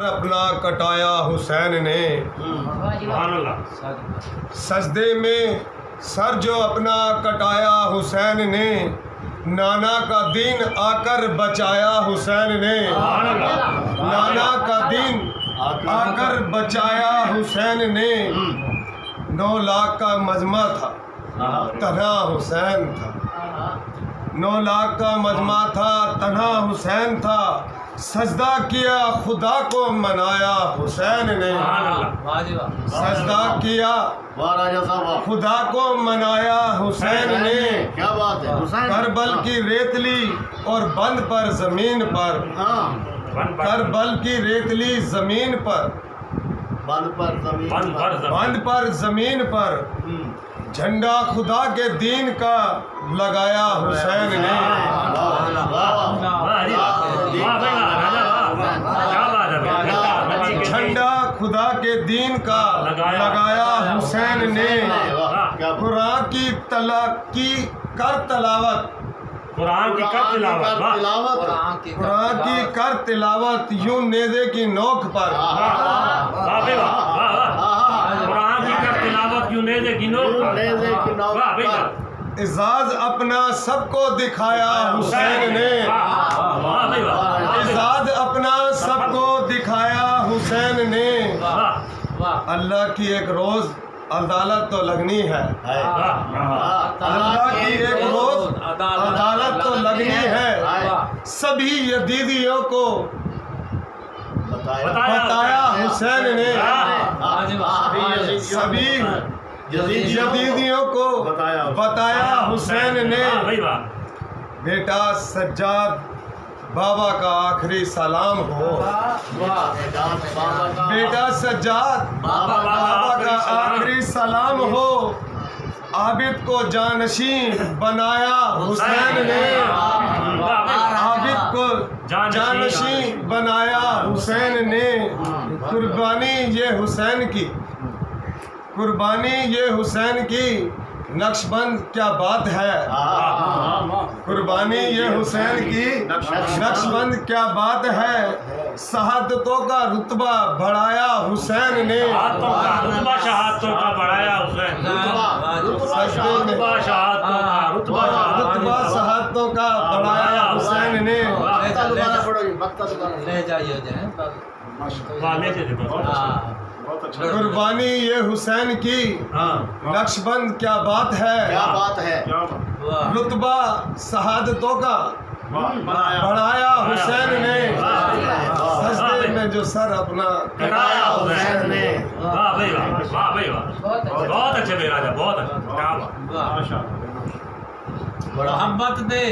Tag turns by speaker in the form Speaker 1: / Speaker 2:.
Speaker 1: سر اپنا کٹایا حسین نے، سجدے میں سر جو اپنا کٹایا حسین نے، نانا کا دین آ کر بچایا حسین نے، نانا کا دین آ کر بچایا حسین نے، 9 لاکھ کا مجمع تھا تنہا حسین تھا، 9 لاکھ کا مجمع تھا تنہا حسین تھا، سجدہ کیا خدا کو منایا حسین نے، سجدہ کیا خدا کو منایا حسین نے، کربل کی ریتلی اور بند پر زمین پر، کربل کی ریتلی زمین پر، بند پر زمین پر، جھنڈا خدا کے دین کا لگایا حسین نے، جھنڈا خدا کے دین کا لگایا حسین نے، قرآن کی کر تلاوت، قرآن کی کر تلاوت یوں نیزے کی نوک پر، اعزاز اپنا سب کو دکھایا حسین نے، اعزاز اپنا سب کو دکھایا حسین نے، اللہ کی ایک روز عدالت تو لگنی ہے، اللہ کی ایک روز عدالت تو لگنی ہے، سبھی یزیدیوں کو بتایا حسین نے، سبھی یزیدیوں کو بتایا حسین نے، بیٹا سجاد بابا کا آخری سلام ہو، بیٹا سجاد بابا کا آخری سلام ہو، عابد کو جانشین بنایا حسین نے، عابد کو جانشین بنایا حسین نے، قربانی یہ حسین کی، قربانی یہ حسین کی، نقش بند کیا بات ہے، قربانی یہ حسین کی، نقش بند کیا بات ہے، شہادتوں کا رتبہ بڑھایا حسین نے،
Speaker 2: رتبہ شہادتوں کا بڑھایا حسین، رتبہ
Speaker 1: شہادتوں کا بڑھایا حسین نے، قربانی یہ حسین کی، نقش بند کیا بات ہے، رتبہ شہادتوں کا بڑھایا حسین نے، سجدے میں جو سر اپنا کٹایا حسین نے،
Speaker 2: بہت اچھے، بہت اچھا،
Speaker 3: محبت دے